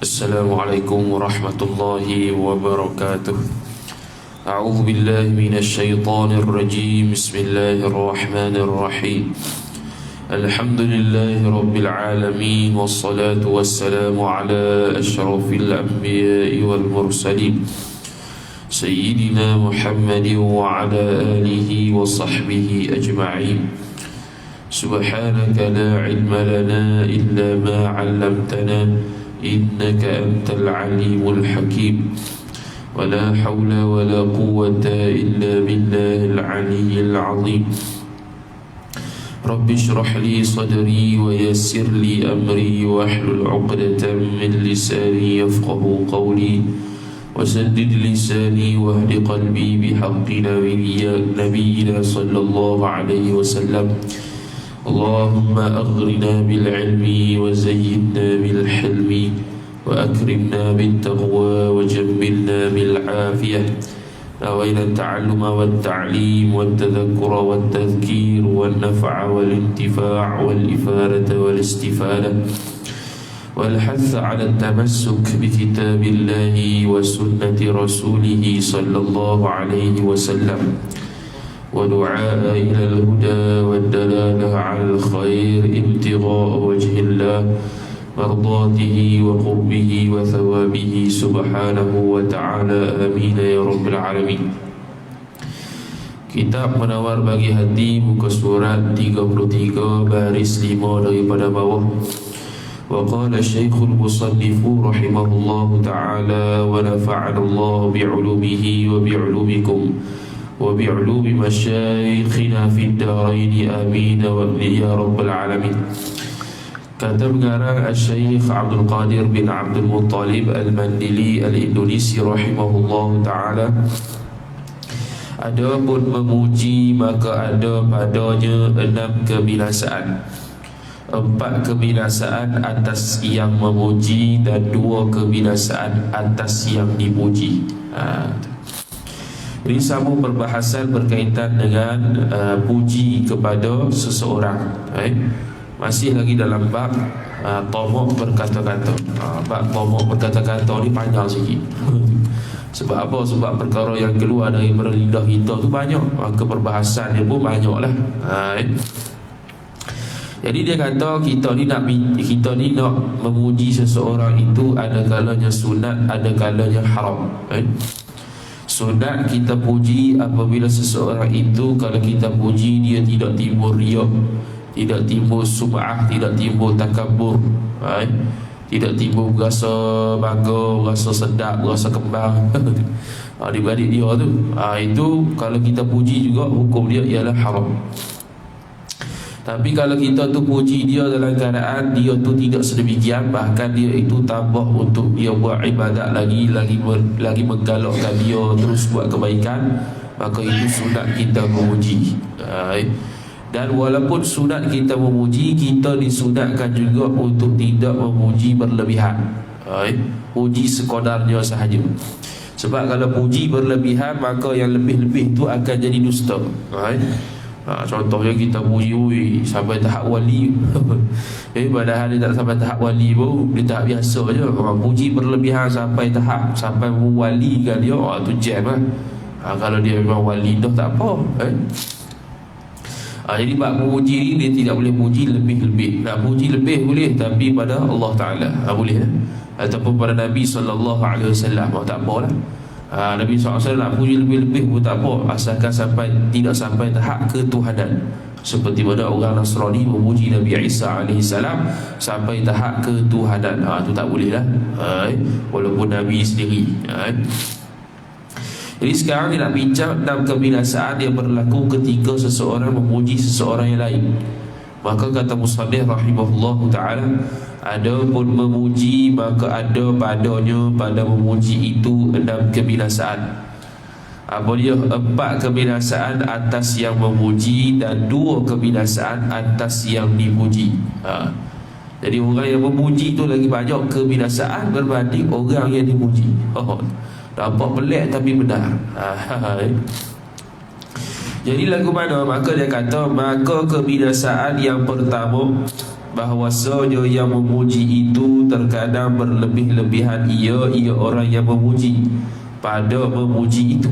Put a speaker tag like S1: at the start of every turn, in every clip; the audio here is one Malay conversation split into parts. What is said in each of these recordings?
S1: Assalamualaikum warahmatullahi wabarakatuh. A'udzu billahi minasyaitonir rajim. Bismillahirrahmanirrahim. Alhamdulillahi rabbil alamin, wassalatu wassalamu ala asyrafil anbiya'i wal mursalin Sayyidina Muhammadin wa ala alihi wa sahbihi ajma'in. Subhanaka la ilma lana illa ma 'allamtana innaka antal alimul hakim. Wala hawla wala quwwata illa billahil aliyyil azim. Rabbi shrah li sadri wa yassir li amri wahlul 'uqdatam min lisani yafqahu qawli wasaddid lisani wahdi qalbi bihaqqi nabiyyina sallallahu alaihi wasallam. Allahumma aghrina bil ilmi wa zayyinna bil hilmi wa akrimna bit taqwa wa jambilna bil afiyah. Nawayna at-ta'alluma wat ta'lim wat tadhakkura wat tadhkir wan naf'a wal intifa' wal ifadata wal istifada wal hath 'ala at-tamassuk bi kitabillahi wa sunnati rasulih sallallahu alaihi wasallam. ودعاء إلى الهدى والدلالة على الخير ابتغاء وجه الله مرضاته وقربه وثوابه سبحانه وتعالى آمين يا رب العالمين. Kitab Menawar Bagi Hati, muka surat 33 baris 5 daripada bawah. Wa qala Syekhul Musannifu rahimahullahu ta'ala wa nafa'ana Allah bi'ulumihi wa bi'ulumikum wa bi'ulumi masyayikhina fid darain amin ya rabbal alamin. Kata pengarang Al-Syeikh Abdul Qadir bin Abdul Muttalib Al-Mandili Al-Indonesi rahimahullah ta'ala, adapun memuji maka ada padanya 6 kebinasaan. 4 kebinasaan atas yang memuji dan 2 kebinasaan atas yang dipuji. Ini sambung perbahasan berkaitan dengan puji kepada seseorang. Masih lagi dalam bab tomok berkata-kata. Bab tomok berkata-kata ni panjang sikit. Sebab apa? Sebab perkara yang keluar dari lidah kita tu banyak, maka perbahasan dia pun banyak lah. Jadi dia kata kita ni nak memuji seseorang itu ada kalanya sunat, ada kalanya haram. Sunat kita puji apabila seseorang itu, kalau kita puji dia tidak timbul riak, tidak timbul sum'ah, tidak timbul takabur, tidak timbul rasa bangga, rasa sedap, rasa kembang di balik dia tu. Itu kalau kita puji juga hukum dia ialah haram. Tapi kalau kita tu puji dia dalam keadaan dia tu tidak sedemikian, bahkan dia itu tambah untuk dia buat ibadat lagi menggalakkan dia terus buat kebaikan, maka itu sunat kita memuji. Dan walaupun sunat kita memuji, kita disunatkan juga untuk tidak memuji berlebihan. Puji sekodarnya sahaja. Sebab kalau puji berlebihan, maka yang lebih-lebih itu akan jadi dusta. Contohnya kita puji sampai tahap wali. Padahal dia tak sampai tahap wali pun, dia tahap biasa je. Puji berlebihan sampai mewalikan dia, tu jam lah. Kalau dia memang wali dah tak apa. Jadi bab memuji ni dia tidak boleh puji lebih-lebih. Nak puji lebih boleh, tapi pada Allah Ta'ala boleh ataupun pada Nabi SAW tak apalah. Nabi SAW nak puji lebih-lebih pun tak apa, asalkan tidak sampai tahap ketuhanan. Seperti mana orang Nasrani memuji Nabi Isa AS sampai tahap ketuhanan. Itu tak boleh lah, walaupun Nabi sendiri. Jadi sekarang dia nak bincang 6 kebinasaan yang berlaku ketika seseorang memuji seseorang yang lain. Maka kata musannif rahimahullah ta'ala, adapun memuji maka ada padanya pada memuji itu 6 kebinasaan. Apa dia? 4 kebinasaan atas yang memuji dan 2 kebinasaan atas yang dipuji. Jadi orang yang memuji itu lagi banyak kebinasaan berbanding orang yang dipuji. Nampak pelik tapi benar. Jadi lagu mana? Maka dia kata, maka kebinasaan yang pertama bahwasanya yang memuji itu terkadang berlebih-lebihan ia orang yang memuji pada memuji itu.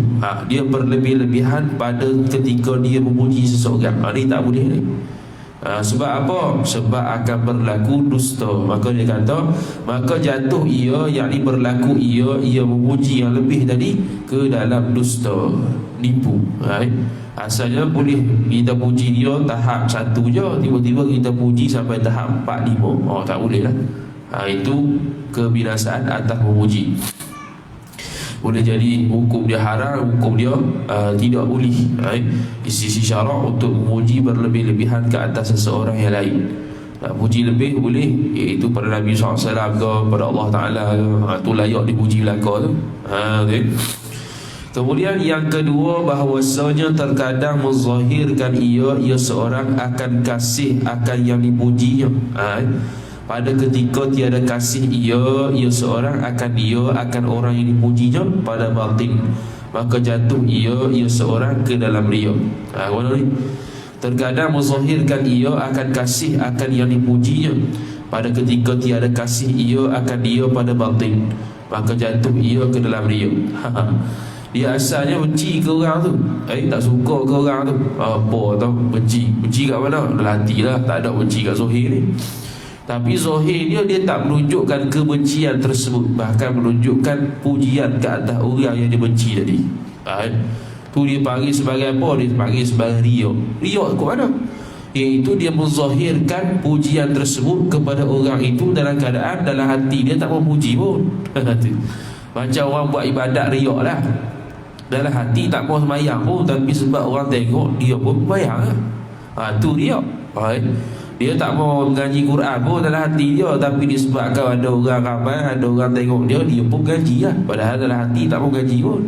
S1: Dia berlebih-lebihan pada ketika dia memuji seseorang. Ini tak boleh ni. Sebab apa? Sebab akan berlaku dusta. Maka dia kata, maka jatuh ia, yakni berlaku ia memuji yang lebih tadi ke dalam dusta, nipu. Asalnya boleh kita puji dia tahap 1 je, tiba-tiba kita puji sampai tahap 4, 5. Tak boleh lah. Itu kebinasaan atas memuji. Boleh jadi hukum dia haram, hukum dia tidak boleh di sisi syarak untuk memuji berlebih-lebihan ke atas seseorang yang lain. Nak puji lebih boleh, iaitu pada Nabi SAW ke, pada Allah Ta'ala ke, tu layak dipuji belaka tu. Okay. Kemudian yang kedua, bahawasanya terkadang menzahirkan ia seorang akan kasih akan yang dipujinya. Pada ketika tiada kasih ia seorang akan orang yang dipujinya pada batin, maka jatuh ia seorang ke dalam riya. Mana ni? Terkadang menzahirkan ia akan kasih akan yang dipujinya, pada ketika tiada kasih ia pada batin, maka jatuh ia ke dalam riya. Dia asalnya benci ke orang tu, tak suka ke orang tu, apa tau, benci kat mana? Dalam hati lah, tak ada benci kat zahir ni. Tapi zahir dia tak menunjukkan kebencian tersebut, bahkan menunjukkan pujian ke atas orang yang dia benci tadi. Tu dia panggil sebagai apa? Dia panggil sebagai riya. Riya ke mana? Iaitu dia menzahirkan pujian tersebut kepada orang itu dalam keadaan dalam hati dia tak memuji pun. Macam orang buat ibadat riya lah, dalam hati tak mau sembahyang pun, tapi sebab orang tengok dia pun sembahyang lah. Tu riya. Dia tak mau mengaji Quran pun dalam hati dia, tapi disebabkan ada orang ramai, ada orang tengok dia pun gaji lah. Padahal dalam hati tak mau gaji pun.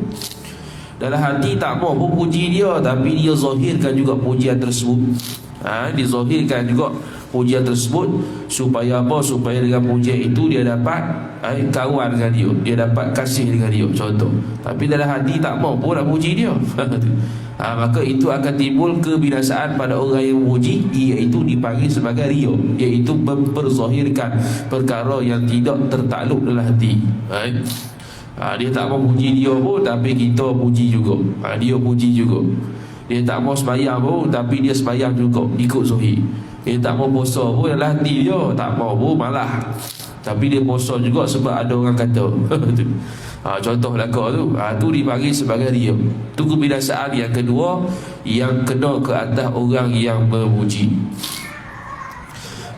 S1: Dalam hati tak mau pun puji dia, tapi dia zahirkan juga pujian tersebut. Dia zahirkan juga pujian tersebut supaya apa? Supaya dengan pujian itu dia dapat kawan dengan dia, dia dapat kasih dengan dia, contoh. Tapi dalam hati tak mau pun nak puji dia. Maka itu akan timbul kebinasaan pada orang yang memuji, iaitu dipanggil sebagai riya, iaitu memperzahirkan perkara yang tidak tertakluk dalam hati. Dia tak mau puji dia pun, tapi kita puji juga. Dia puji juga. Dia tak mau sembahyang pun, tapi dia sembahyang juga ikut zahir. Dia tak mau puasa pun dalam hati dia tak mau pun malah, tapi dia puasa juga sebab ada orang kata. Contoh belaka tu, tu dipanggil sebagai riya. Tu kebinasaan yang kedua yang kena ke atas orang yang memuji.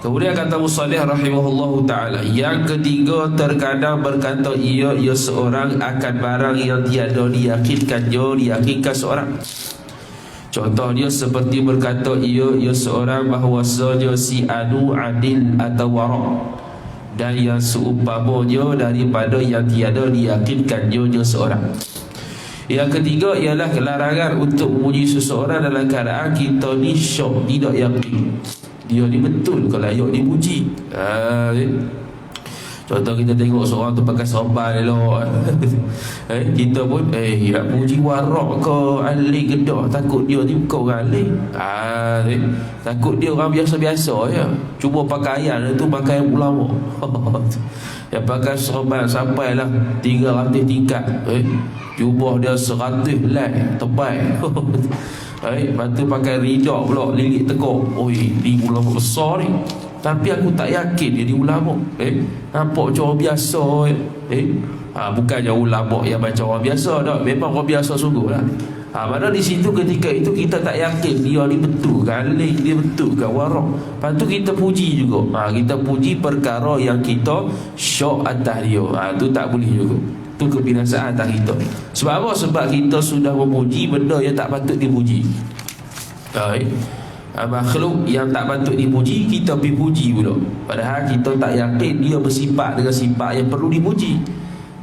S1: Kemudian kata Musallih rahimahullahu ta'ala, yang ketiga, terkadang berkata ia seorang akan barang yang tiada diyakinkan seorang. Contoh dia seperti berkata ia seorang bahawasanya si anu adil atau warak, dan yang seumpamanya daripada yang tiada diyakinkannya seorang. Yang ketiga ialah larangan untuk memuji seseorang dalam keadaan kita ni syok, tidak yakin dia ni betul kalau layak dipuji. Contoh kita tengok seorang tu pakai sorban elok, kita pun nak puji warak ke alik gedak, takut dia ni bukan orang alik. Takut dia orang biasa-biasa je, cuma pakaian tu pakaian ulama. Yang pakai sorban sampailah 300 tingkat, jubah dia 100 helai tebal. Lepas tu pakai ridak pula, lilit tekuk. Ni ulama besar ni, tapi aku tak yakin dia ni ulama. Nampak macam orang biasa. Bukannya ulama yang macam orang biasa dah, memang orang biasa sungguh lah. Mana di situ ketika itu kita tak yakin dia ni betul ke alik, dia betul ke warak. Lepas tu kita puji juga. Kita puji perkara yang kita syok atas dia. Tu tak boleh juga. Tu kebinasaan atas kita. Sebab apa? Sebab kita sudah memuji benda yang tak patut dipuji. Makhluk yang tak patut dipuji kita pergi puji pula, padahal kita tak yakin dia bersifat dengan sifat yang perlu dipuji.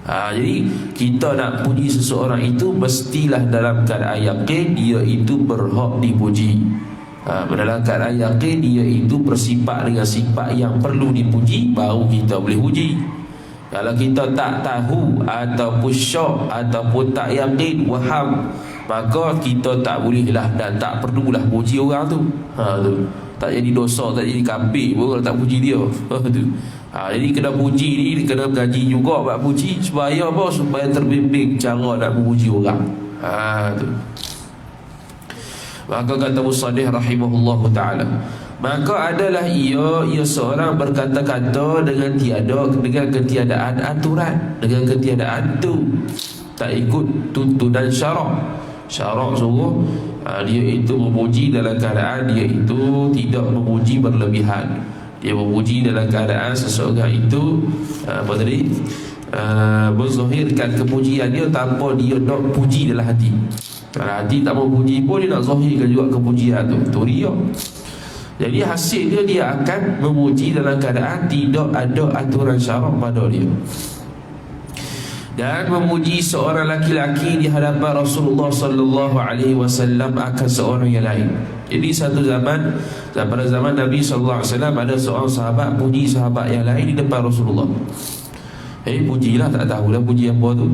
S1: Jadi kita nak puji seseorang itu mestilah dalam keadaan yakin dia itu berhak dipuji. Dalam keadaan yakin dia itu bersifat dengan sifat yang perlu dipuji, baru kita boleh puji. Kalau kita tak tahu ataupun syok ataupun tak yakin, waham, maka kita tak bolehlah dan tak perlulah puji orang tu. tak jadi dosa, tak jadi kafir pun kalau tak puji dia. Jadi kena puji ni, kena gaji juga buat puji. Supaya apa? Supaya terbimbing cara nak memuji orang. Tu. Maka kata Musannif rahimahullahu ta'ala, maka adalah ia seorang berkata-kata dengan ketiadaan aturan, dengan ketiadaan tu, tak ikut tuntunan syarak. Syarak suruh dia itu memuji dalam keadaan dia itu tidak memuji berlebihan. Dia memuji dalam keadaan seseorang itu menzahirkan kepujian dia tanpa dia nak puji dalam hati. Kalau hati tak mau puji pun, dia nak zahirkan juga kepujian tu. Itu riya. Jadi hasilnya dia akan memuji dalam keadaan tidak ada aturan syarak pada dia. Dan memuji seorang laki-laki di hadapan Rasulullah sallallahu alaihi wasallam akan seorang yang lain. Jadi satu zaman, pada zaman Nabi sallallahu alaihi wasallam, ada seorang sahabat puji sahabat yang lain di depan Rasulullah. Pujilah, tak tahulah puji apa tu.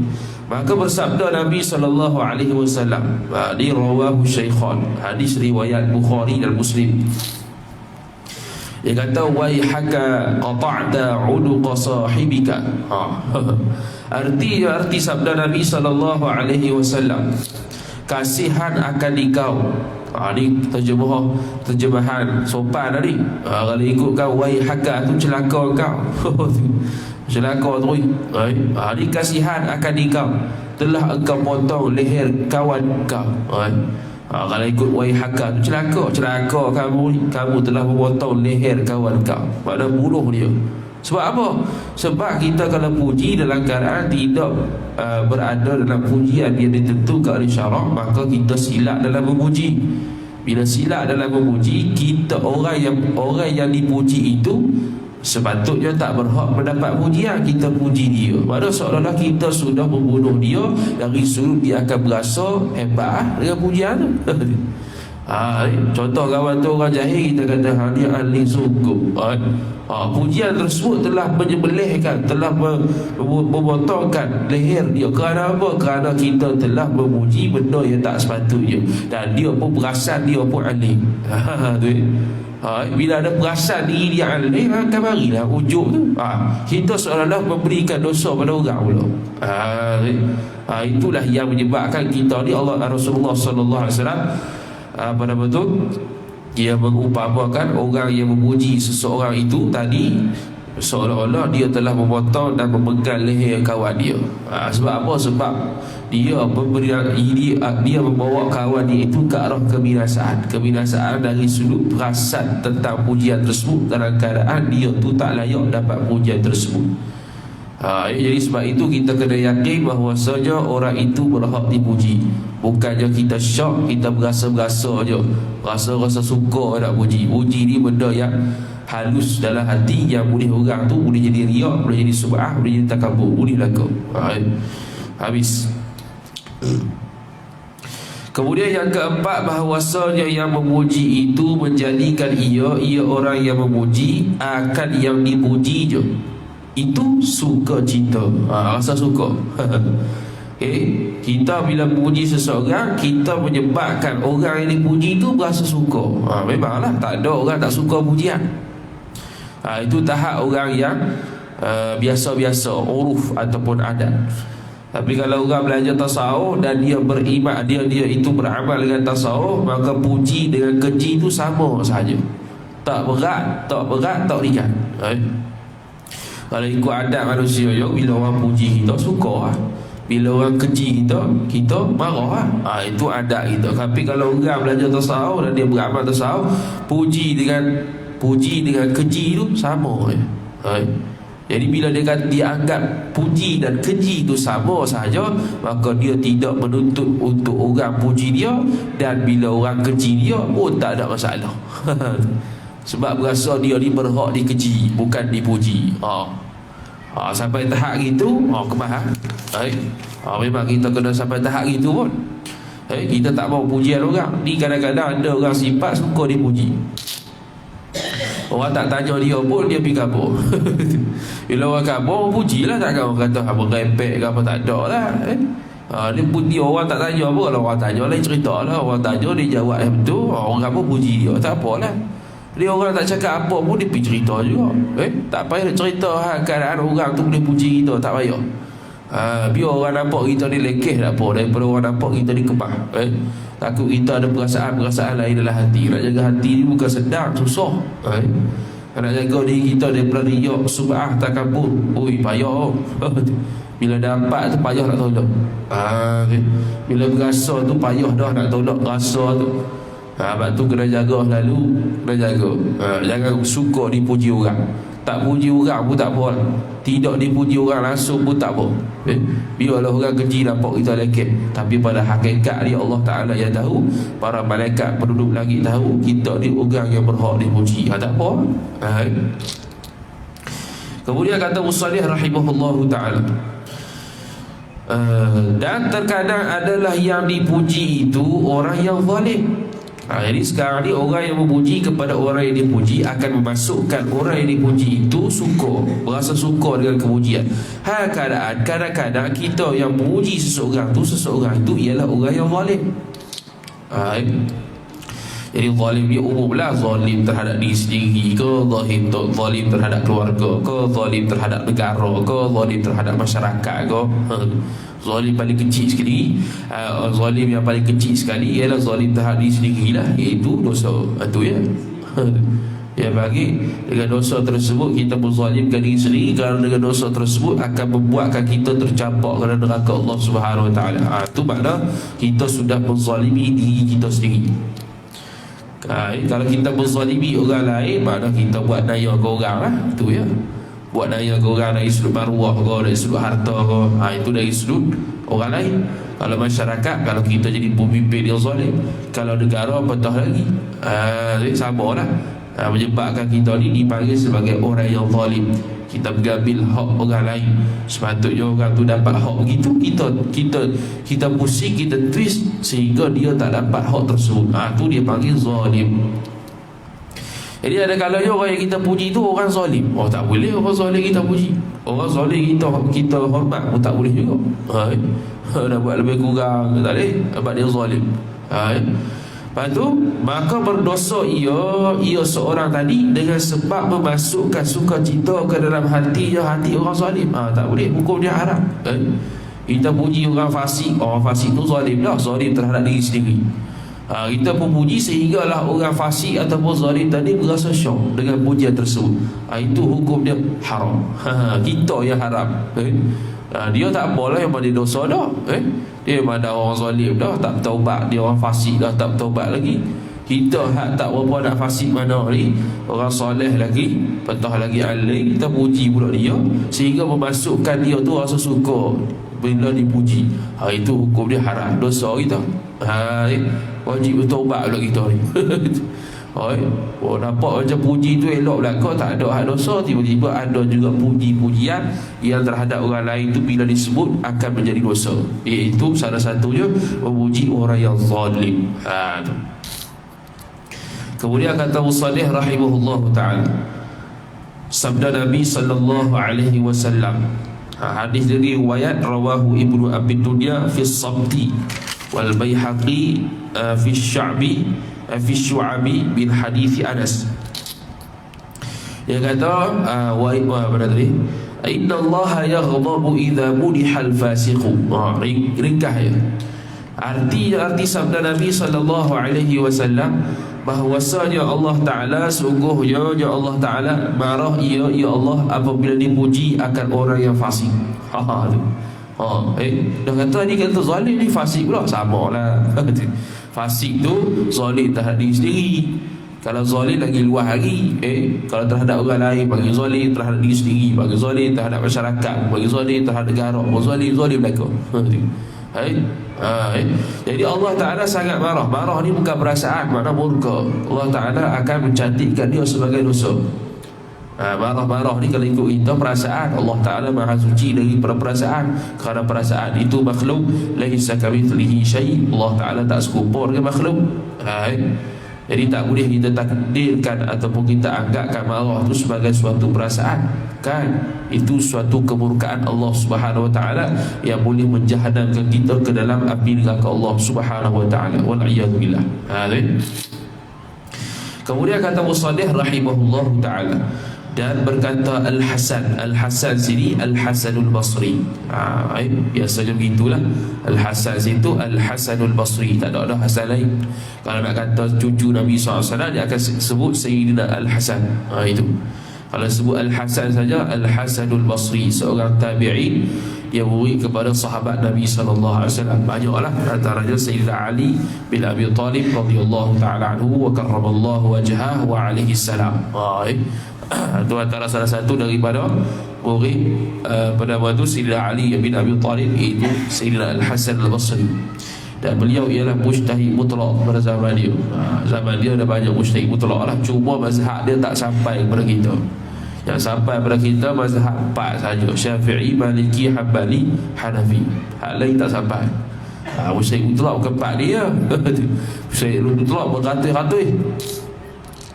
S1: Maka bersabda Nabi sallallahu alaihi wasallam, di rawahu Syaikhan, hadis riwayat Bukhari dan Muslim. Dia kata, waihaka qata'ta 'unuqa sahibika. Arti sabda Nabi sallallahu alaihi wasallam, kasihan akan dikau. Ini terjemahan sopan tadi. Kalau ikutkan waihaka tu celaka kau. Celaka tu. Ini kasihan akan dikau, telah engkau potong leher kawan kau. Kalau ikut waihaka tu celaka kamu telah memotong leher kawan kau. Maknanya bunuh dia. Sebab apa? Sebab kita kalau puji dalam keadaan tidak berada dalam pujian yang ditentukan oleh syarak, maka kita silap dalam memuji. Bila silap dalam memuji, kita orang yang dipuji itu sepatutnya tak berhak mendapat pujian. Kita puji dia, maksudnya seolah-olah kita sudah membunuh dia. Dari sudut dia akan berasa hebat dengan pujian tu. Contoh kawan tu orang jahil, kita kata dia ahli sungguh. Pujian tersebut telah menyembelihkan, telah memotongkan leher dia. Kerana apa? Kerana kita telah memuji benda yang tak sepatutnya, dan dia pun perasan dia pun ahli. Bila ada perasan diri dia ahli, akan marilah ujuk tu. Kita seolah-olah memberikan dosa pada orang pula. Itulah yang menyebabkan kita ni, Allah Rasulullah sallallahu alaihi wasallam pada betul dia mengumpamakan orang yang memuji seseorang itu tadi seolah-olah dia telah memotong dan memegang leher kawan dia. Sebab apa? Sebab dia membawa kawan dia itu ke arah kebinasaan dari sudut perasan tentang pujian tersebut, dalam keadaan dia tu tak layak dapat pujian tersebut. Jadi sebab itu kita kena yakin bahawasanya orang itu berhak dipuji. Bukannya kita syok, kita berasa-berasa je, rasa suka nak puji. Puji ni benda yang halus dalam hati, yang boleh orang tu boleh jadi riak, boleh jadi sub'ah, boleh jadi takabur, boleh laku. Habis. Kemudian yang keempat, bahawasanya yang memuji itu menjadikan ia orang yang memuji akan yang dipuji je. Itu suka cinta, rasa suka. Kita bila memuji seseorang, kita menyebabkan orang yang dipuji itu berasa suka. Memanglah tak ada orang tak suka pujian. Itu tahap orang yang biasa-biasa, uruf ataupun adat. Tapi kalau orang belajar tasawuf dan dia beriman, dia itu beramal dengan tasawuf, maka puji dengan keji itu sama saja. Tak berat, tak ringan. Kalau ikut adat manusia, bila orang puji kita suka lah. Bila orang keji kita marah lah. Itu adat kita. Tapi kalau orang belajar tasawuf dan dia beramal tasawuf, puji dengan keji itu sama. Jadi bila dia anggap puji dan keji itu sama saja, maka dia tidak menuntut untuk orang puji dia, dan bila orang keji dia pun tak ada masalah. Sebab berasa dia ni berhak dikeji, bukan dipuji. Sampai tahap gitu, kemah. Memang kita kena sampai tahap gitu pun. Kita tak mau pujian orang. Ni kadang-kadang ada orang sifat suka dipuji. Orang tak tanya dia pun dia pergi kabur. Bila orang kabur, pujilah, takkan orang kata apa repek ke apa, tak ada lah. Dia orang tak tanya apa. Kalau orang tanya lain cerita lah. Orang tanya dia jawab yang betul, orang kabur puji dia, tak apalah. Dia orang tak cakap apa pun dia pergi cerita juga. Tak payah nak cerita keadaan orang tu boleh puji kita, tak payah. Biar orang nampak kita ni lekeh tak apa, daripada orang nampak kita ni kebah. Takut kita ada perasaan lain dalam hati. Nak jaga hati ni bukan sedang, susah. Nak jaga diri kita daripada riak, sub'ah, takabur. Oi, payah. Bila dapat tu payah nak tolak. Bila berasa tu payah dah nak tolak rasa tu. Sebab tu kena jaga selalu. Kena jaga. Jangan suka dipuji orang. Tak puji orang pun tak apa. Tidak dipuji orang langsung pun tak apa. Biarlah orang keji nampak kita lekeh, tapi pada hakikat dia Allah Ta'ala yang tahu, para malaikat penduduk langit tahu kita ni orang yang berhak dipuji. Tak apa. Kemudian kata Musallih rahimahullahu ta'ala, dan terkadang adalah yang dipuji itu orang yang zalim. Jadi sekarang ni orang yang memuji kepada orang yang dipuji akan memasukkan orang yang dipuji itu suka, berasa suka dengan kemujian. Kadang-kadang kita yang memuji seseorang itu ialah orang yang zalim. Jadi zalim dia umumlah, zalim terhadap diri sendiri ke, zalim terhadap keluarga ke, zalim terhadap negara ke, zalim terhadap masyarakat ke. Zalim paling kecil sekali, zalim yang paling kecil sekali ialah zalim terhadap diri sendirilah, iaitu dosa. Itu ya. Ya, bagi dengan dosa tersebut kita berzalimkan diri sendiri, kerana dengan dosa tersebut akan membuatkan kita tercampak ke neraka Allah Subhanahu Wa Taala. Itu makna kita sudah menzalimi diri kita sendiri. Kalau kita berzalimi orang lain, makna kita buat daya ke orang lah. Itu ya. Buat daya ke orang dari sudut maruah ke, dari sudut harta ke, itu dari sudut orang lain. Kalau masyarakat, kalau kita jadi pemimpin yang zalim, kalau negara apatah lagi, sama lah. Menyebabkan kita ni dipanggil sebagai orang yang zalim. Kita mengambil hak orang lain. Sepatutnya orang tu dapat hak begitu, kita pusing, kita twist sehingga dia tak dapat hak tersebut. Tu dia panggil zalim. Jadi ada kalanya orang yang kita puji tu orang zalim. Tak boleh orang zalim kita puji. Orang zalim kita hormat pun tak boleh juga. Dah buat lebih kurang, tak boleh, sebab dia zalim. Lepas tu, maka berdosa ia seorang tadi dengan sebab memasukkan sukacita ke dalam hati orang zalim. Tak boleh, hukum dia haram. Kita puji orang fasik tu zalim dah, zalim terhadap diri sendiri. Kita memuji sehinggalah orang fasik ataupun zalim tadi berasa syok dengan pujian tersebut. Itu hukum dia haram. Kita yang haram. Dia tak apalah yang dia dosa dah. Dia memang dah orang zalim dah, tak bertaubat. Dia orang fasik dah, tak bertaubat lagi. Kita tak berapa nak fasik mana ni, orang soleh lagi, patah lagi alim, kita puji pula dia sehingga memasukkan dia tu rasa suka bila dipuji. Itu hukum dia haram, dosa kita. Wajib bertaubat pula kita ni. Nampak macam puji tu elok belaka, tak ada hak dosa. Tiba-tiba ada juga puji-pujian yang terhadap orang lain tu bila disebut akan menjadi dosa. Iaitu salah satunya memuji orang yang zalim. Kemudian kata Musallih rahimahullahu ta'ala, sabda Nabi sallallahu alaihi wasallam, hadis dari riwayat rawahu Ibnu Abi Dunya fi Sabti wal Baihaqi fi Syu'abi bin hadis Anas. Dia kata apa tadi? Inna Allah yaghdabu idza mudihal fasiqu. Ringkas ya. Arti sabda Nabi sallallahu alaihi wasallam bahwasanya Allah Ta'ala sungguhnya Allah Ta'ala marah ya Allah apabila dipuji akan orang yang fasik. Dah kata ni kata zalim ni fasik pula, sama lah. Fasik tu zalim terhadap diri sendiri. Kalau zalim lagi luas lagi. Kalau terhadap orang lain bagi zalim, terhadap diri sendiri bagi zalim, terhadap masyarakat bagi zalim, terhadap negara bagi zalim mereka. Jadi Allah Ta'ala sangat marah. Marah ni bukan perasaan, makna murka. Allah Ta'ala akan mencantikkan dia sebagai dosa. Marah-marah ni kalau ikut kita perasaan, Allah Ta'ala maha suci dari perasaan, kerana perasaan itu makhluk. Laisa kamitslihi syai'. Allah Ta'ala tak serupa dengan makhluk. Jadi tak boleh kita takdirkan ataupun kita anggapkan marah itu sebagai suatu perasaan. Kan itu suatu kemurkaan Allah Subhanahu Wa Ta'ala yang boleh menjahannamkan kita ke dalam api neraka Allah Subhanahu Wa Ta'ala. Wal iyad billah. Kemudian kata Musannif rahimahullah ta'ala, dan berkata Al-Hasan sini Al-Hasanul Basri. Biasanya begitulah. Al-Hasan situ Al-Hasanul Basri, tak ada Hasan lain. Kalau nak kata cucu Nabi SAW, dia akan sebut Sayyidina Al-Hasan. Itu. Kalau sebut Al-Hasan saja, Al-Hasanul Basri, seorang tabi'in, dia murid kepada sahabat Nabi SAW. Banyaklah, antaranya Sayyidina Ali bin Abi Talib radhiyallahu ta'ala anhu wa karramallahu wajhah wa alaihi salam. Itu antara salah satu daripada murid pada waktu Sayyidina Ali bin Abi Talib, iaitu Sayyidina Al-Hasan Al-Basri. Dan beliau ialah mujtahid mutlak pada zaman dia. Zaman dia ada banyak mujtahid mutlak lah, cuma mazhab dia tak sampai kepada kita. Yang sampai kepada kita mazhab 4 saja: Syafi'i, Maliki, Hanbali, Hanafi. Hal lain tak sampai. Mujtahid mutlak bukan 4 dia. Mujtahid mutlak beratus-ratus.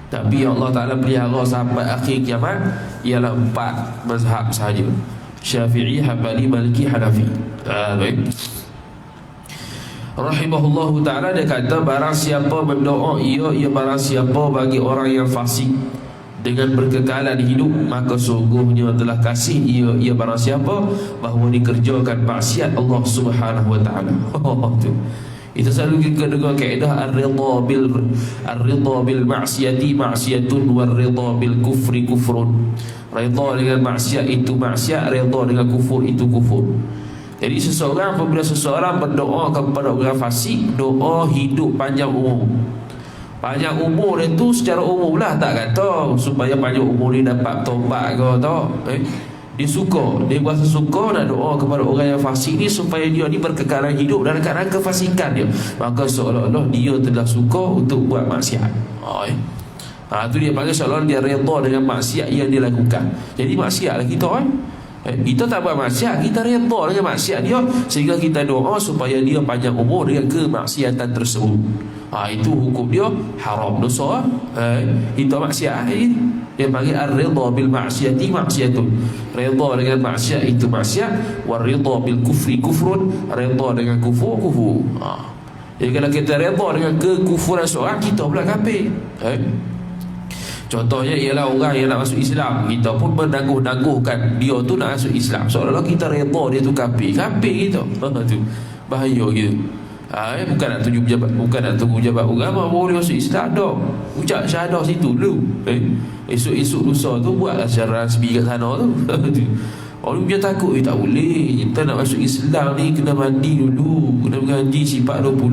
S1: Tapi Allah Ta'ala pelihara sampai akhir kiamat ialah 4 mazhab sahaja: Syafi'i, Hanbali, Maliki, Hanafi. Baik. Rahimahullahu ta'ala, dia kata, barang siapa berdoa ia barang siapa bagi orang yang fasik dengan berkekalan hidup, maka sungguhnya telah kasih ia barang siapa bahawa dikerjakan maksiat Allah Subhanahu wa ta'ala. Itu selalu kita dengar kaedah ar-ridha bil ma'siyati ma'siyatun war ridha bil kufri kufrun. Ridha dengan maksiat itu maksiat, ridha dengan kufur itu kufur. Jadi apabila seseorang berdoa kepada orang fasik, doa hidup panjang umur. Panjang umur itu secara umum lah, tak kata supaya panjang umur dia dapat taubat ke tak. Dia suka, dia berasa suka nak doa kepada orang yang fasik ni supaya dia ni berkekalan hidup dalam keadaan kefasikan dia. Maka seolah-olah dia telah suka untuk buat maksiat. Itu dia panggil seolah-olah dia redha dengan maksiat yang dia lakukan. Jadi maksiatlah kita kita tak buat maksiat, kita redha dengan maksiat dia, sehingga kita doa supaya dia panjang umur dengan kemaksiatan tersebut. Itu hukum dia haram, dosa. Itu maksiat. Dia panggil ar-ridha bil ma'siyati ma'siyatun. Redha dengan maksiat itu maksiat, war ridha bil kufri kufrun. Redha dengan kufur kufur. Jadi kalau kita redha dengan kekufuran seorang, kita pula kafir. Contohnya ialah orang yang nak masuk Islam, kita pun menangguh-nangguhkan dia tu nak masuk Islam, seolah-olah kita redha dia tu kafir kita. Tu bahaya gitu. Bukan nak tunjuk pejabat, bukan nak tunggu pejabat agama boleh masuk Islam dah. Ucap syahadah situ dulu. Esok-esok lusa tu buatlah secara rasmi kat sana tu. Orang dia takut, tak boleh, kita nak masuk Islam ni kena mandi dulu, kena mengaji sifat 20.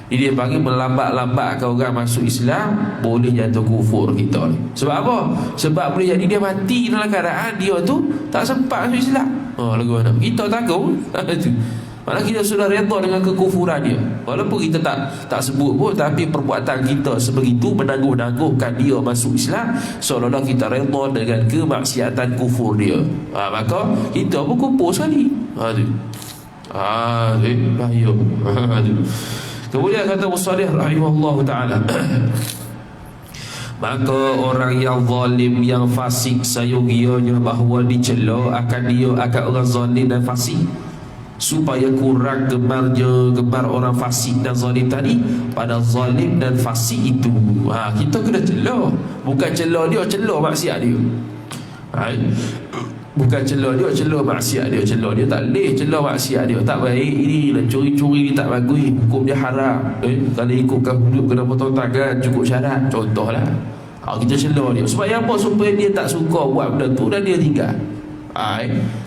S1: Dia panggil melambat-lambatkan orang masuk Islam, boleh jatuh kufur kita ni. Sebab apa? Sebab boleh jadi dia mati dalam keadaan dia tu tak sempat masuk Islam. Lagu mana? Kita takut. Malah kita sudah redha dengan kekufuran dia. Walaupun kita tak sebut pun, tapi perbuatan kita sebegitu menangguh-nangguhkan dia masuk Islam, seolah-olah kita redha dengan kemaksiatan kufur dia. Maka kita pun kufur sekali. Bahaya. Kemudian kata Musannif rahimahullah ta'ala, maka orang yang zalim, yang fasik, sayogianya bahawa dicela akan orang zalim dan fasik, supaya kurang gemar orang fasik dan zalim tadi pada zalim dan fasik itu. Kita kena cela, bukan cela dia, cela maksiat dia. Bukan cela dia, cela maksiat dia. Cela dia tak boleh, cela maksiat dia tak baik. Ini lah curi-curi tak bagus, hukum dia haram. Kalau ikutkan hudud kena potong tangan, cukup syarat, contohlah. Kita cela dia supaya apa? Supaya dia tak suka buat benda tu dan dia tinggal.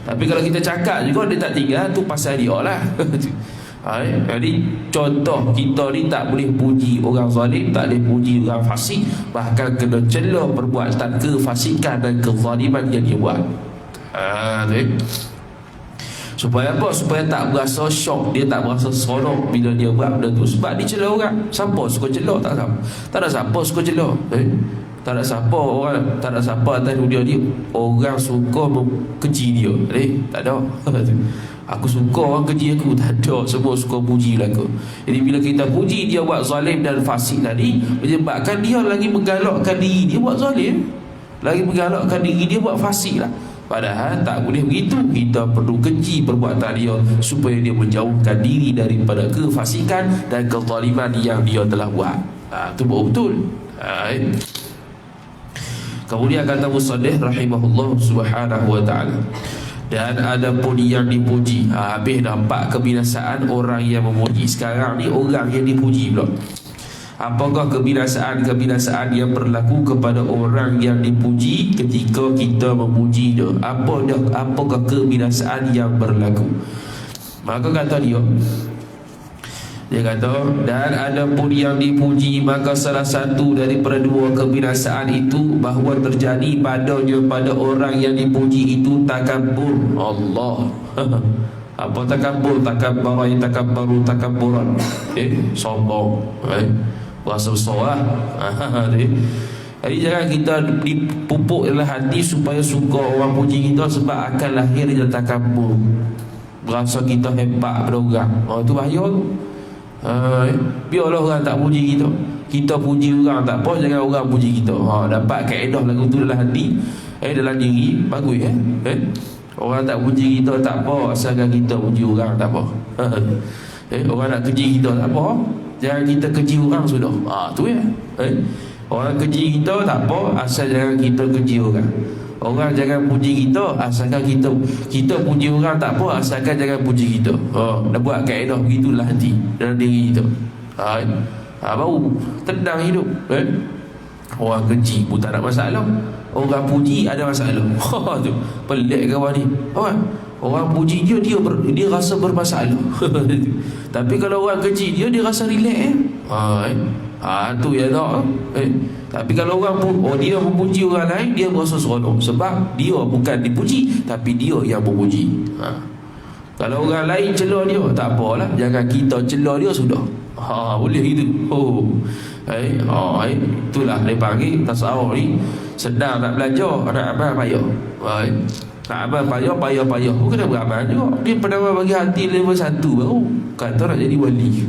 S1: Tapi kalau kita cakap juga dia tak tinggal, tu pasal dia lah. Jadi contoh, kita ni tak boleh puji orang zalim, tak boleh puji orang fasik, bahkan kena cela perbuatan kefasikan dan kezaliman yang dia buat. Supaya apa? Supaya tak berasa syok, dia tak berasa seronok bila dia buat benda tu. Sebab dia cela orang. Siapa suka cela? Tak ada siapa suka cela. Tak ada siapa orang, tak ada siapa atas dunia ni orang suka keji dia. Tak ada. Aku suka orang keji aku, tak ada. Semua suka puji aku. Jadi bila kita puji dia buat zalim dan fasik tadi, menyebabkan dia lagi menggalakkan diri dia buat zalim, lagi menggalakkan diri dia buat fasik lah. Padahal tak boleh begitu. Kita perlu keji perbuatan dia supaya dia menjauhkan diri daripada kefasikan dan kezaliman yang dia telah buat. Itu betul. Kemudian kata Musannif rahimahullah subhanahu wa ta'ala, dan ada pun yang dipuji. Habis nampak kebinasaan orang yang memuji. Sekarang ni orang yang dipuji pula. Apakah kebinasaan yang berlaku kepada orang yang dipuji ketika kita memuji dia? Apakah kebinasaan yang berlaku? Maka kata dia kata, dan ada pun yang dipuji, maka salah satu daripada dua kebinasaan itu bahawa terjadi padanya pada orang yang dipuji itu takabur. Allah. Apa takabur? Takabburan. Sombong. Berasa besar lah. Jadi jangan kita dipupuk dalam hati supaya suka orang puji kita, sebab akan lahir dia takabur, berasa kita hebat pada orang. Itu bahaya tu. Biarlah orang tak puji kita, kita puji orang tak apa, jangan orang puji kita. Dapat kaedah lagu tu dalam hati, dalam diri, bagus. Orang tak puji kita tak apa, asalkan kita puji orang tak apa. Orang nak keji kita tak apa, jangan kita keji orang sudah. Tu ya. Orang keji kita tak apa, asal jangan kita keji orang. Orang jangan puji kita, asalkan kita puji orang tak apa, asalkan jangan puji kita. Dah buat kaedah begitulah hati dalam diri kita. Baru tenang hidup. Orang keji pun tak ada masalah, orang puji ada masalah. Tu pelik kawan ni. Orang puji dia rasa bermasalah. Tapi kalau orang keji dia rasa relax. Tu ya tak. Tapi kalau orang dia memuji orang lain, dia berasa seronok, sebab dia bukan dipuji, tapi dia yang memuji. Kalau orang lain celah dia, tak apalah, jangan kita celah dia sudah. Boleh itu. Itulah dia panggil tasawuf ni. Sedang nak belajar, nak amal payah. Nak amal payah. Bukan nak beramal juga. Dia pernah bagi hati level 1 baru kata nak jadi wali.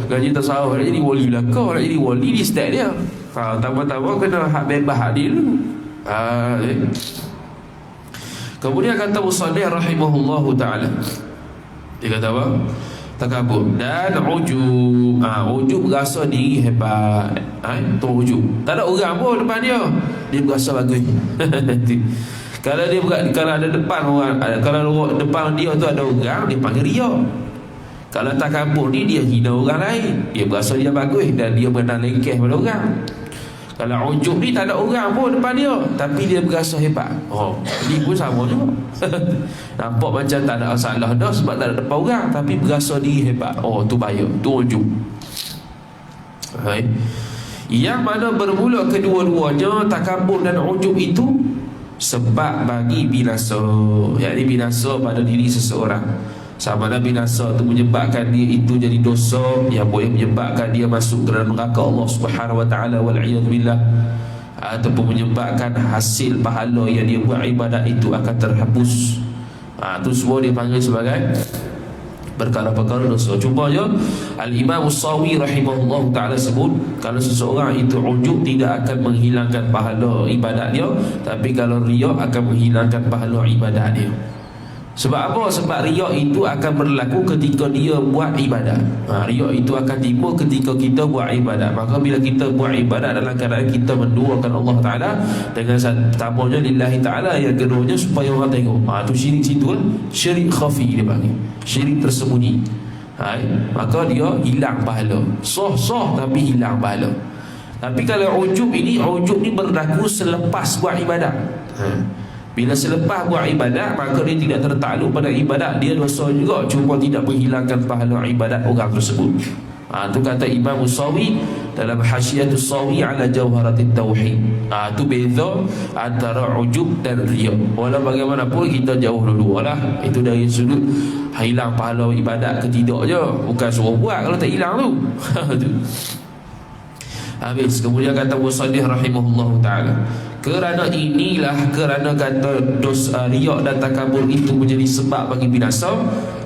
S1: Gaji tasawuf nak jadi wali belakang, nak jadi wali di step dia. Tambah-tambah kena hak bebas hak dia dulu. Kemudian kata Musannif rahimahullahu ta'ala, dia kata apa? Takabur dan ujub. Ujub berasa diri hebat. Itu ujub. Tak ada orang pun depan dia berasa bagus. Kalau ada depan orang, kalau depan dia tu ada orang, dia panggil riak. Kalau takabur ni, dia hina orang lain, dia berasa dia bagus dan dia benar lengkeh pada orang. Kalau ujub ni tak ada orang pun depan dia, tapi dia berasa hebat. Ni pun sama juga. Nampak macam tak ada masalah dah sebab tak ada depan orang, tapi berasa diri hebat. Tu bahaya, tu ujub. Yang mana bermula kedua-duanya, takabur dan ujub itu sebab bagi binasa, yakni binasa pada diri seseorang. Sama ada binasa itu menyebabkan dia itu jadi dosa yang boleh menyebabkan dia masuk ke dalam neraka Allah Subhanahu wa taala, wal iyad billah, ataupun menyebabkan hasil pahala yang dia buat ibadat itu akan terhapus. Itu semua dipanggil sebagai perkara-perkara dosa. Cumanya Al-Imam As-Sawi rahimahullah ta'ala sebut, kalau seseorang itu ujub tidak akan menghilangkan pahala ibadat dia, tapi kalau riak akan menghilangkan pahala ibadat dia. Sebab apa? Sebab riak itu akan berlaku ketika dia buat ibadat. Riak itu akan timbul ketika kita buat ibadat. Maka bila kita buat ibadat dalam keadaan kita menduakan Allah Ta'ala dengan pertamanya lillahi ta'ala, yang keduanya supaya orang tengok. Itu syirik situ lah. Syirik khafi dia panggil, syirik tersembunyi. Maka dia hilang pahala. Sah tapi hilang pahala. Tapi kalau ujub ni berlaku selepas buat ibadat. Bila selepas buat ibadat, maka dia tidak tertakluk pada ibadat, dia dosa juga, cuma tidak menghilangkan pahala ibadat orang tersebut. Itu kata Imam As-Sawi dalam Hasyiatus Sawi ala Jawharatit Tauhid. Itu beza antara ujub dan riya. Walau bagaimanapun kita jauh dulu lah. Itu dari sudut hilang pahala ibadat ke tidak je, bukan suruh buat kalau tak hilang tu. Habis. Kemudian kata Musannif rahimahullahu ta'ala, Kerana inilah, kerana kata dosa riak dan takabur itu menjadi sebab bagi binasa,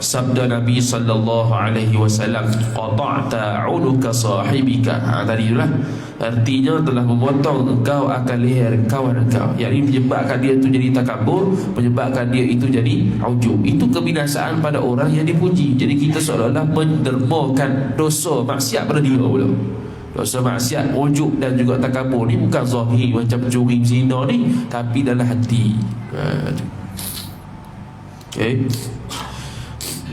S1: sabda Nabi sallallahu alaihi wasallam, qata'ta 'unuka sahibika. Tadi itulah artinya telah memotong engkau akan leher kawan engkau. Yang ini menyebabkan dia itu jadi takabur, menyebabkan dia itu jadi ujub. Itu kebinasaan pada orang yang dipuji. Jadi kita seolah-olah mendermakan dosa maksiat pada dia pula. Dosa maksiat, ujub dan juga takabur ni bukan zahir macam curi zina ni, tapi dalam hati. Okay.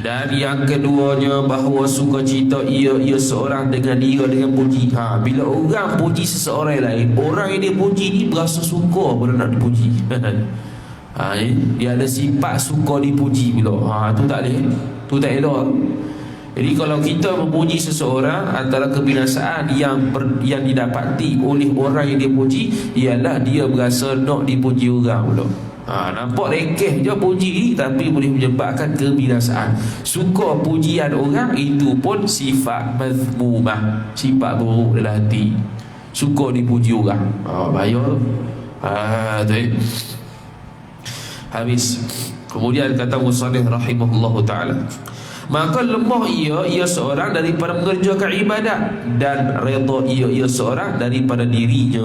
S1: Dan yang keduanya, bahawa sukacita ia seorang dengan dia dengan puji. Bila orang puji seseorang lain, orang yang dia puji ni berasa suka bila nak dipuji. Dia ada sifat suka dipuji pula. Tu tak boleh. Tu tak elok. Jadi kalau kita memuji seseorang, antara kebinasaan yang didapati oleh orang yang dia puji ialah dia berasa nak dipuji orang pula. Nampak rekeh je puji, tapi boleh menyebabkan kebinasaan. Suka pujian orang itu pun sifat mazmumah, sifat buruk dalam hati. Suka dipuji orang, bahaya tu. Habis. Kemudian kata Musannif rahimahullahu ta'ala, maka lemah ia seorang daripada mengerjakan ibadat, dan redha ia seorang daripada dirinya.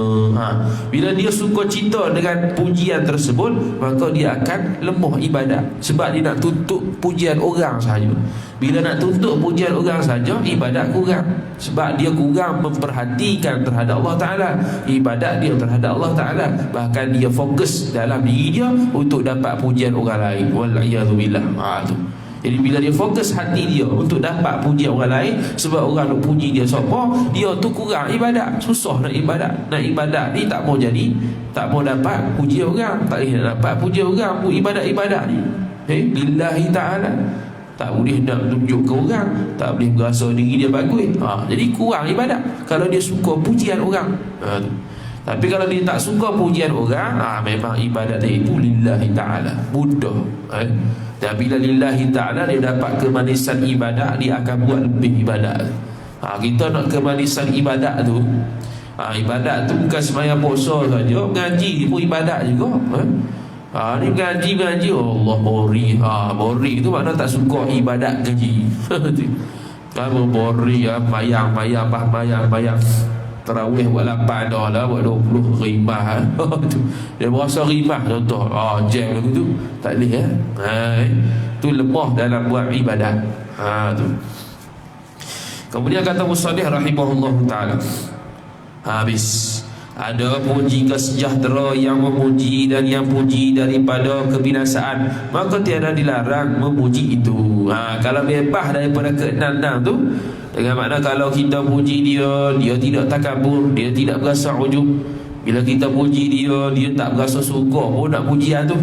S1: Bila dia suka cita dengan pujian tersebut, maka dia akan lemah ibadat, sebab dia nak tuntut pujian orang sahaja. Bila nak tuntut pujian orang saja, ibadat kurang, sebab dia kurang memperhatikan terhadap Allah Ta'ala, ibadat dia terhadap Allah Ta'ala. Bahkan dia fokus dalam diri dia untuk dapat pujian orang lain. Wal'iyadzubillah. Tu. Jadi bila dia fokus hati dia untuk dapat pujian orang lain, sebab orang nak puji dia siapa, dia tu kurang ibadat. Susah nak ibadat. Nak ibadat ni tak mau jadi, tak mau dapat puji orang, tak boleh dapat puji orang pun ibadat-ibadat ni. Lillahi ta'ala. Tak boleh nak tunjuk ke orang, tak boleh berasa diri dia bagus. Jadi kurang ibadat kalau dia suka pujian orang. Tapi kalau dia tak suka pujian orang, memang ibadat dia itu lillahi ta'ala, mudah. Dan bila lillahi ta'ala, dia dapat kemanisan ibadat, dia akan buat lebih ibadat. Kita nak kemanisan ibadat tu, ibadat tu bukan sembahyang puasa saja, mengaji pun ibadat juga. Ni mengaji Allah bori. Bori tu makna tak suka ibadat ngaji. Kamu bori, bayang tarawih buat 8 dah lah, buat 20 rimah. Dia berasa rimah contoh. Jam lagu tu tak boleh tu lemah dalam buat ibadat. Tu. Kemudian kata Musannif rahimahullah ta'ala, habis. Ada puji kesejahtera yang memuji dan yang puji daripada kebinasaan, maka tiada dilarang memuji itu. Kalau bebas daripada keenam tu, dengan makna kalau kita puji dia, dia tidak takabur, dia tidak berasa ujub. Bila kita puji dia, dia tak berasa suka pun nak pujian tu.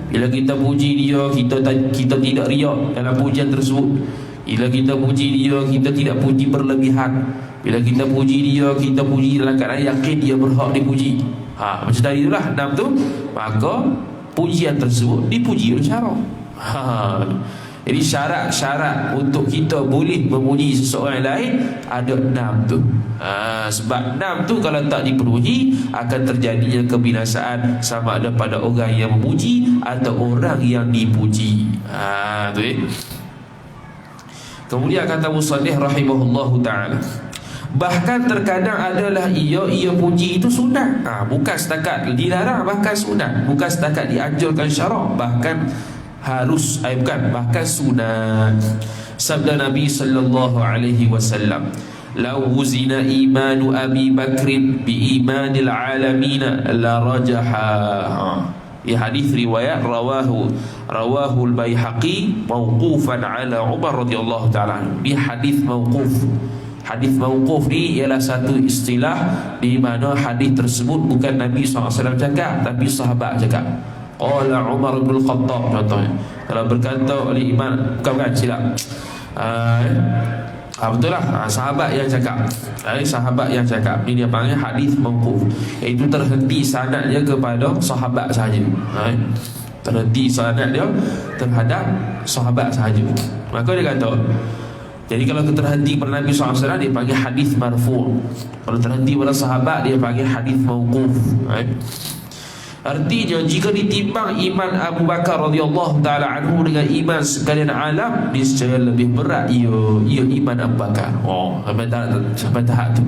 S1: Bila kita puji dia, kita tidak riak dalam pujian tersebut. Bila kita puji dia, kita tidak puji berlebihan. Bila kita puji dia, kita puji dalam keadaan yakin dia berhak dipuji. Macam tadi itulah 6 tu. Maka pujian tersebut dipuji oleh syarak. Jadi syarat-syarat untuk kita boleh memuji seseorang lain ada 6 tu. Sebab 6 tu kalau tak dipenuhi, akan terjadinya kebinasaan, sama ada pada orang yang memuji atau orang yang dipuji. Tu Kemudian kata Musannif rahimahullahu ta'ala, bahkan terkadang adalah ia puji itu sunat. Bukan setakat dilarang, bahkan sunat. Bukan setakat dianjurkan syarak, bahkan harus, bahkan sunat. Sabda Nabi sallallahu alaihi wasallam, "Law wuzina imanu Abi Bakrin bi imanil alamin la rajaha." Di hadis riwayat rawahu al-Baihaqi mauqufan ala Umar radhiyallahu ta'ala. Di hadis mauquf. Hadis mauquf ni ialah satu istilah di mana hadis tersebut bukan Nabi SAW cakap, tapi sahabat cakap. Qala Umar bin Khattab contohnya. Kalau berkata oleh Imam, bukan silap. Betul lah, sahabat yang cakap. Sahabat yang cakap ini dia panggil hadis mauquf. Itu terhenti sanadnya kepada sahabat sahaja. Terhenti sanad dia terhadap sahabat sahaja. Maka dia kata, jadi kalau terhenti pada Nabi SAW, dia panggil hadis marfu'. Kalau terhenti pada sahabat, dia panggil hadis mauquf. Artinya jika ditimbang iman Abu Bakar radhiyallahu taala anhu dengan iman sekalian alam, niscaya lebih berat ia iman Abu Bakar. Sampai tahap tu.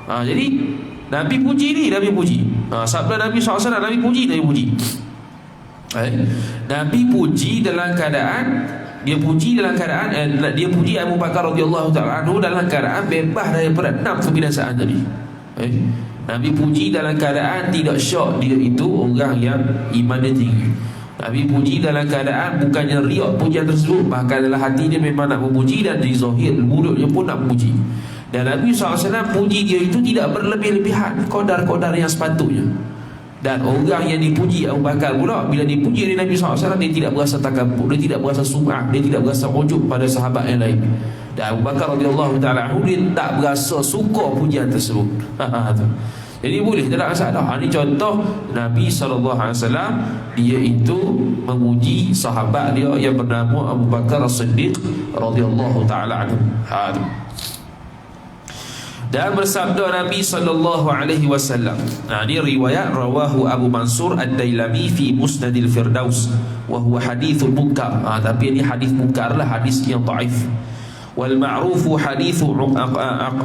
S1: Jadi Nabi puji ni, Nabi puji. Sabda Nabi SAW, Nabi puji. Nabi puji dalam keadaan dia puji Abu Bakar radhiyallahu taala anhu dalam keadaan bebas daripada 6 kebinasaan tadi. Nabi puji dalam keadaan tidak syok dia itu orang yang iman dia tinggi. Nabi puji dalam keadaan bukannya riak pujian tersebut, bahkan dalam hati dia memang nak memuji dan di zahir mulutnya pun nak memuji. Dan Nabi SAW puji dia itu tidak berlebih-lebihan, qadar-qadar yang sepatutnya. Dan orang yang dipuji Abu Bakar pula, bila dipuji oleh Nabi SAW, dia tidak berasa takabur, dia tidak berasa sum'ah, dia tidak berasa ujub pada sahabat yang lain. Dan Abu Bakar radhiyallahu ta'ala anhu, dia tak berasa suka pujian tersebut. Jadi boleh, tak ada masalah. Ini contoh Nabi SAW, dia itu memuji sahabat dia yang bernama Abu Bakar As-Siddiq radhiyallahu ta'ala anhu. Dan bersabda Nabi SAW, ini riwayat rawahu Abu Mansur Ad-Dailami fi Musnadil Firdaus, wa huwa hadithul munkar. Tapi ini hadis munkar lah, hadis yang dhaif. Wal ma'rufu hadithu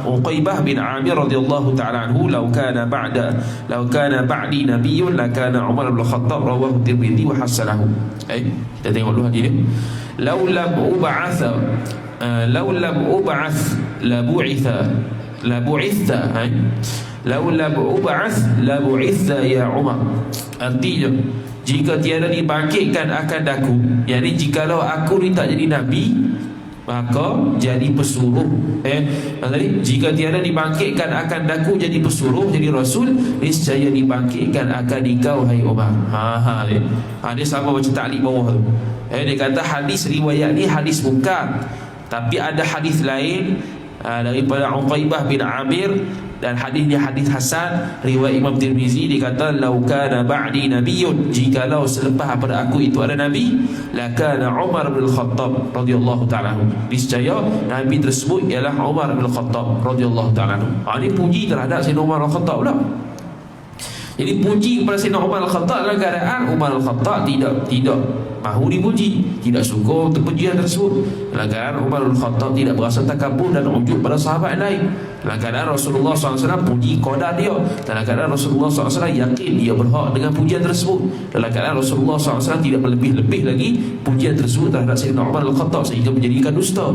S1: Uqaybah bin Amir radhiyallahu ta'ala anhu, law kana ba'di nabiyyun lakana Umar bin Khattab, rawahu Tirmidzi wa hasanahu. Kita tengok dulu hadis dia. Law lam ub'ath la bu'itha ya Umar. Artinya jika tiada dibangkitkan akan aku, yakni jikalau aku ni tak jadi nabi, maka jadi pesuruh. Maksudnya jika tiada dibangkitkan akan aku jadi pesuruh, jadi rasul, niscaya dibangkitkan akan engkau hai Umar. Dia sama macam taklid bawah tu. Dia kata hadis riwayat ni hadis munkar, tapi ada hadis lain daripada Uqaybah bin Amir, dan hadisnya hadis hasan riwayat Imam Tirmizi. Dia kata lau kana ba'di nabiyyun, jikalau selepas pada aku itu ada nabi, lakana Umar bin Khattab radhiyallahu ta'ala anhu, niscaya nabi tersebut ialah Umar bin Khattab radhiyallahu ta'ala anhu. Ini puji terhadap Sayyidina Umar bin Khattab pula. Jadi puji kepada Sayyidina Umar bin Khattab dalam keadaan Umar bin Khattab tidak mahu dipuji, tidak suka untuk pujian tersebut. Dalam keadaan Umar bin Khattab tidak berasa takabur dan ujub pada sahabat yang lain. Dalam keadaan Rasulullah SAW puji qadar dia. Dalam keadaan Rasulullah SAW yakin dia berhak dengan pujian tersebut. Dalam keadaan Rasulullah SAW tidak melebih-lebih lagi pujian tersebut terhadap Sayyidina Umar bin Khattab sehingga menjadikan dusta.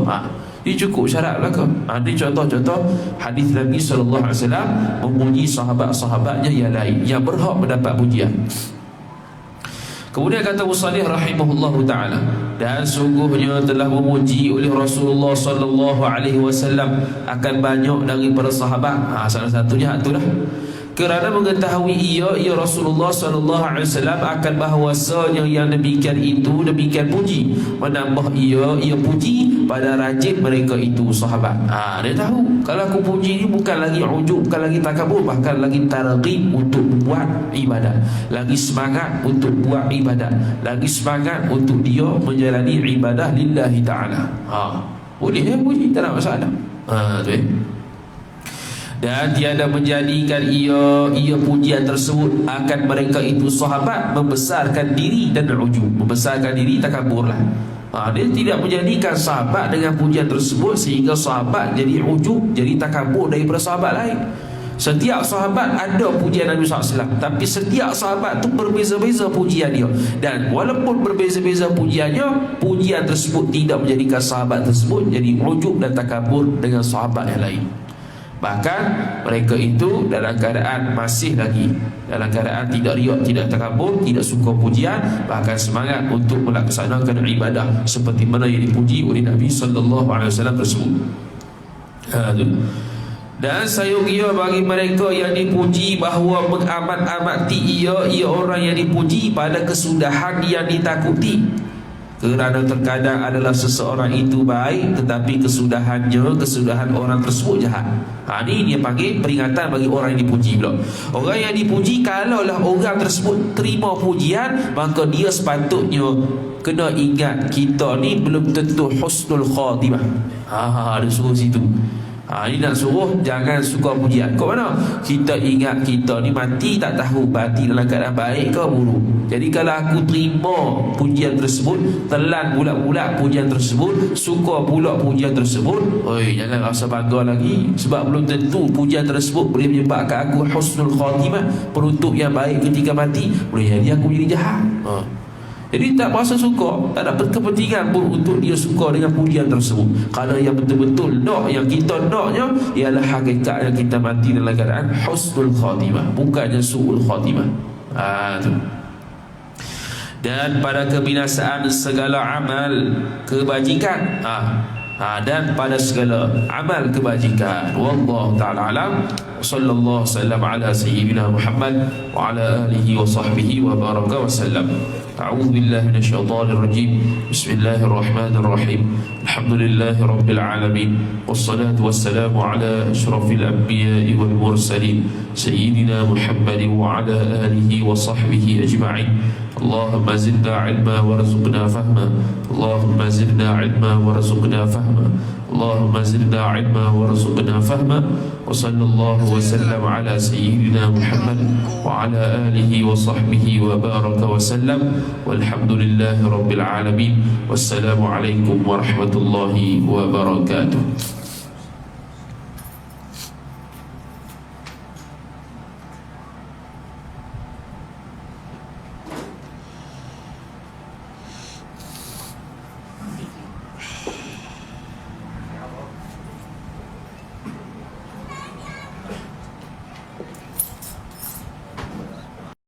S1: Ini cukup syarat belaka. Ini contoh-contoh hadis Nabi SAW memuji sahabat-sahabatnya yang lain yang berhak mendapat pujian. Kemudian kata Musannif rahimahullahu ta'ala, dan sungguhnya telah memuji oleh Rasulullah SAW akan banyak daripada sahabat. Salah satunya itulah kerana mengetahui ia Rasulullah SAW akan bahawasanya yang demikian itu demikian puji, menambah ia puji pada rajin mereka itu sahabat. Dia tahu kalau aku puji ni bukan lagi ujub, bukan lagi takabur, bahkan lagi targhib untuk buat ibadat, lagi semangat untuk buat ibadat, lagi semangat untuk dia menjalani ibadah lillahi ta'ala. Boleh puji, tak ada masalah. Dan tiada menjadikan ia pujian tersebut akan mereka itu sahabat membesarkan diri dan ujub, membesarkan diri takaburlah. Dia tidak menjadikan sahabat dengan pujian tersebut sehingga sahabat jadi ujub, jadi takabur daripada sahabat lain. Setiap sahabat ada pujian Nabi SAW, tapi setiap sahabat tu berbeza-beza pujian dia. Dan walaupun berbeza-beza pujiannya, pujian tersebut tidak menjadikan sahabat tersebut jadi ujub dan takabur dengan sahabat yang lain. Bahkan mereka itu dalam keadaan masih lagi dalam keadaan tidak riak, tidak takabur, tidak suka pujian, bahkan semangat untuk melaksanakan ibadah seperti mana yang dipuji oleh Nabi SAW tersebut. Dan sayangnya bagi mereka yang dipuji bahawa mengamat-amati ia orang yang dipuji pada kesudahan yang ditakuti. Kerana terkadang adalah seseorang itu baik, tetapi kesudahan orang tersebut jahat. Ini dia panggil peringatan bagi orang yang dipuji pula. Orang yang dipuji, kalaulah orang tersebut terima pujian, maka dia sepatutnya kena ingat kita ni belum tentu husnul khatimah. Ada suruh situ. Ini nak suruh jangan suka pujian. Kau mana? Kita ingat kita ni mati tak tahu mati dalam keadaan baik ke buruk. Jadi kalau aku terima pujian tersebut, telan bulat-bulat pujian tersebut, suka pula pujian tersebut, oi, jangan rasa bangga lagi. Sebab belum tentu pujian tersebut boleh menyebabkan aku husnul khatimah, penutup yang baik ketika mati. Boleh jadi aku jadi jahat. Jadi tak merasa suka, tak dapat kepentingan pun untuk dia suka dengan pujian tersebut. Kerana yang betul-betul nak, yang kita naknya ialah hakikat yang kita mati dalam keadaan husnul khatimah, bukannya su'ul khatimah. Tu. Dan pada kebinasaan segala amal kebajikan, dan pada segala amal kebajikan. Wallahu ta'ala alam. Sallallahu sallam ala sayyidina Muhammad wa ala alihi wa sahbihi wa baraka wa sallam. A'udzu billahi minasyaitonir rajim. Bismillahirrahmanirrahim. Alhamdulillahi rabbil alamin. Wassalatu wassalamu ala asyrafil anbiya'i wal mursalin sayyidina Muhammad wa ala alihi wa sahbihi ajma'in. Allahumma zidna ilma warzuqna fahma. Allahumma zidna ilma warzuqna fahma. Allahumma zidna ilma warzuqna fahma. Wa sallallahu wa sallam ala sayyidina Muhammad wa ala alihi wa sahbihi wa baraka wa sallam. Walhamdulillahi rabbil alamin. Wassalamu alaikum warahmatullahi wabarakatuh.